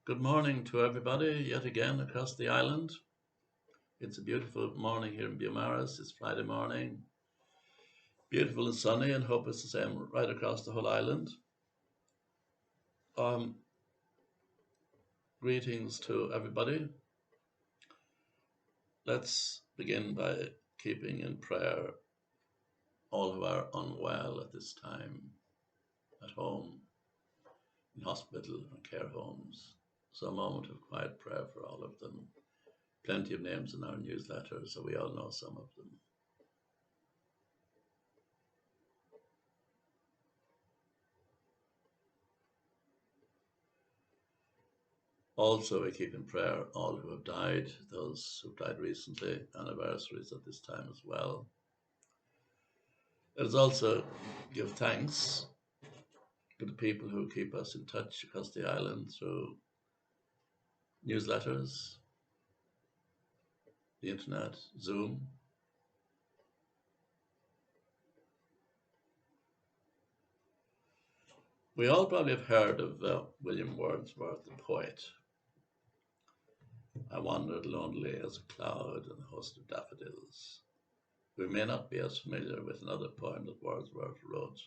Good morning to everybody yet again across the island. It's a beautiful morning here in Beaumaris. It's Friday morning, beautiful and sunny, and hope it's the same right across the whole island. Um, Greetings to everybody. Let's begin by keeping in prayer all who are unwell at this time, at home, in hospital or care homes. So a moment of quiet prayer for all of them. Plenty of names in our newsletter, so we all know some of them. Also, we keep in prayer all who have died, those who died recently, anniversaries at this time as well. Let us also give thanks to the people who keep us in touch across the island through newsletters, the internet, Zoom. We all probably have heard of William Wordsworth, the poet. I wandered lonely as a cloud in a host of daffodils. We may not be as familiar with another poem that Wordsworth wrote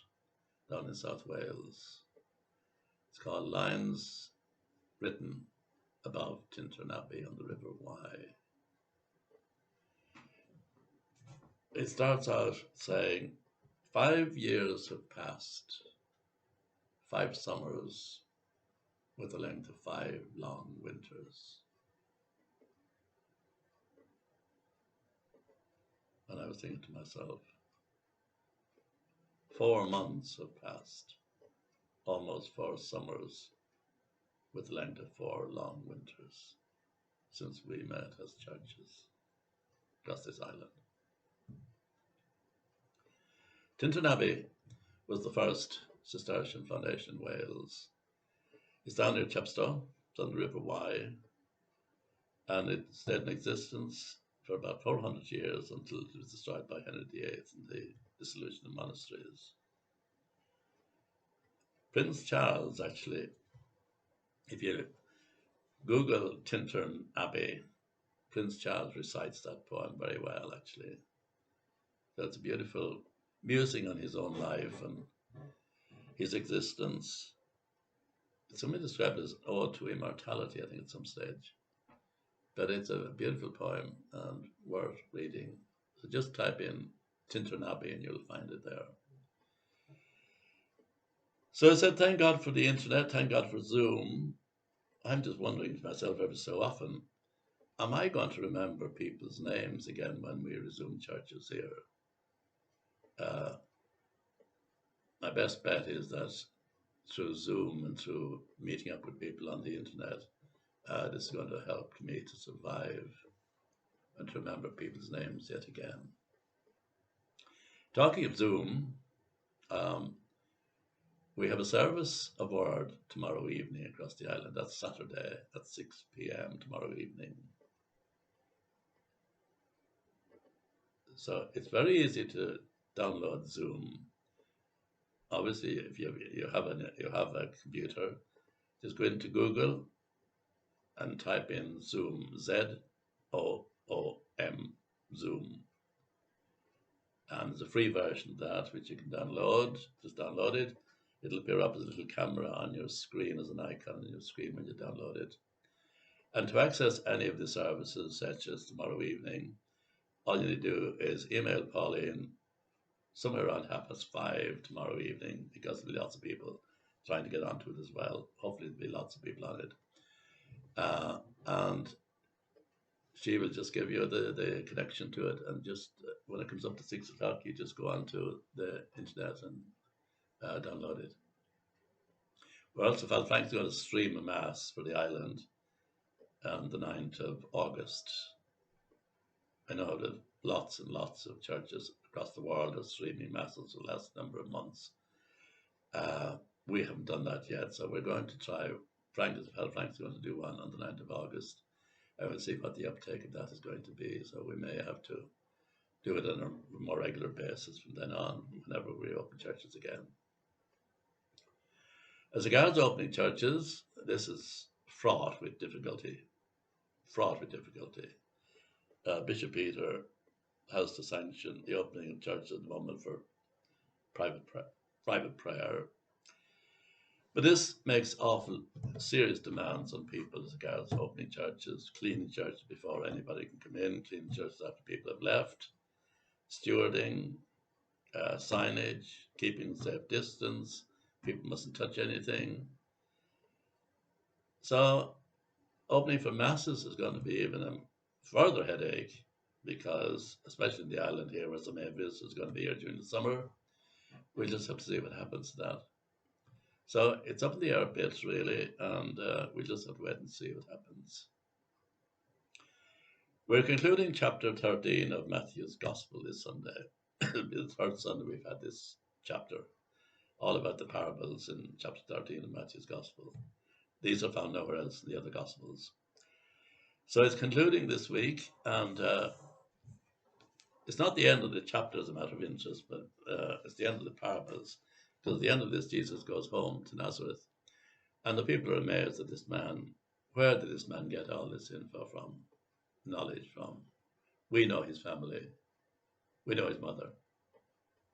down in South Wales. It's called Lines Written Above Tintern Abbey on the River Wye. It starts out saying, 5 years have passed, 5 summers with the length of 5 long winters. And I was thinking to myself, 4 months have passed, almost 4 summers with the length of 4 long winters since we met as churches across this island. Tintern Abbey was the first Cistercian foundation in Wales. It's down near Chepstow, it's on the River Wye, and it stayed in existence for about 400 years until it was destroyed by Henry VIII in the dissolution of monasteries. Prince Charles, actually, if you Google Tintern Abbey, Prince Charles recites that poem very well, actually. So it's a beautiful musing on his own life and his existence. Somebody described it as an ode to immortality, I think, at some stage. But it's a beautiful poem and worth reading. So just type in Tintern Abbey and you'll find it there. So I said, thank God for the internet, thank God for Zoom. I'm just wondering to myself every so often, am I going to remember people's names again when we resume churches here? My best bet is that through Zoom and through meeting up with people on the internet, this is going to help me to survive and to remember people's names yet again. Talking of Zoom, we have a service of word tomorrow evening across the island. That's Saturday at 6 p.m. tomorrow evening. So it's very easy to download Zoom. Obviously, if you have a computer, just go into Google and type in Zoom, Z-O-O-M, Zoom. And there's a free version of that which you can download. Just download it. It'll appear up as a little camera on your screen, as an icon on your screen when you download it. And to access any of the services, such as tomorrow evening, all you need to do is email Pauline somewhere around 5:30 tomorrow evening, because there'll be lots of people trying to get onto it as well. Hopefully there'll be lots of people on it. And she will just give you the connection to it, and just when it comes up to 6 o'clock, you just go onto the internet and download it. We're also, Val Frank's going to stream a mass for the island on the 9th of August. I know that lots and lots of churches across the world are streaming masses for the last number of months. We haven't done that yet, so we're going to try. Frank's going to do one on the 9th of August. I will see what the uptake of that is going to be. So we may have to do it on a more regular basis from then on, whenever we open churches again. As regards opening churches, this is fraught with difficulty. Fraught with difficulty. Bishop Peter has to sanction the opening of church at the moment for private prayer. But this makes awful serious demands on people as regards opening churches, cleaning churches before anybody can come in, cleaning churches after people have left, stewarding, signage, keeping safe distance. People mustn't touch anything. So opening for masses is going to be even a further headache because, especially in the island here, where so many visitors are going to be here during the summer, we'll just have to see what happens to that. So it's up in the air a bit, really, and we'll just have to wait and see what happens. We're concluding chapter 13 of Matthew's Gospel this Sunday. It'll be the third Sunday we've had this chapter, all about the parables in chapter 13 of Matthew's Gospel. These are found nowhere else in the other Gospels. So it's concluding this week, and it's not the end of the chapter as a matter of interest, but it's the end of the parables. Because at the end of this, Jesus goes home to Nazareth, and the people are amazed at this man. Where did this man get all this info from, knowledge from? We know his family. We know his mother.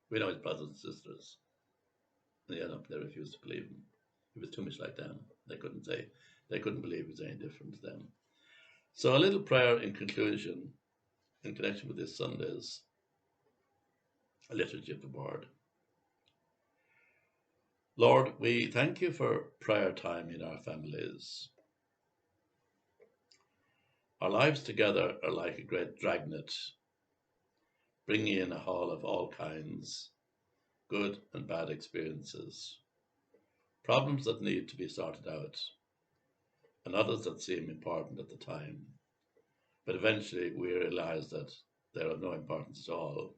We know his brothers and sisters. And yet they refused to believe him. He was too much like them. They couldn't believe he was any different to them. So a little prayer in conclusion, in connection with this Sunday's liturgy of the word. Lord, we thank you for prayer time in our families. Our lives together are like a great dragnet, bringing in a haul of all kinds, good and bad experiences, problems that need to be sorted out, and others that seem important at the time. But eventually we realize that they're of no importance at all.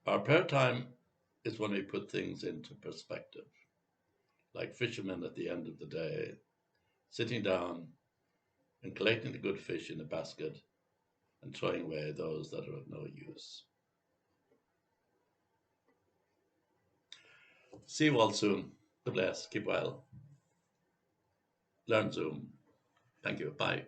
Our prayer time is when we put things into perspective, like fishermen at the end of the day, sitting down and collecting the good fish in a basket and throwing away those that are of no use. See you all soon. God bless. Keep well. Learn Zoom. Thank you. Bye.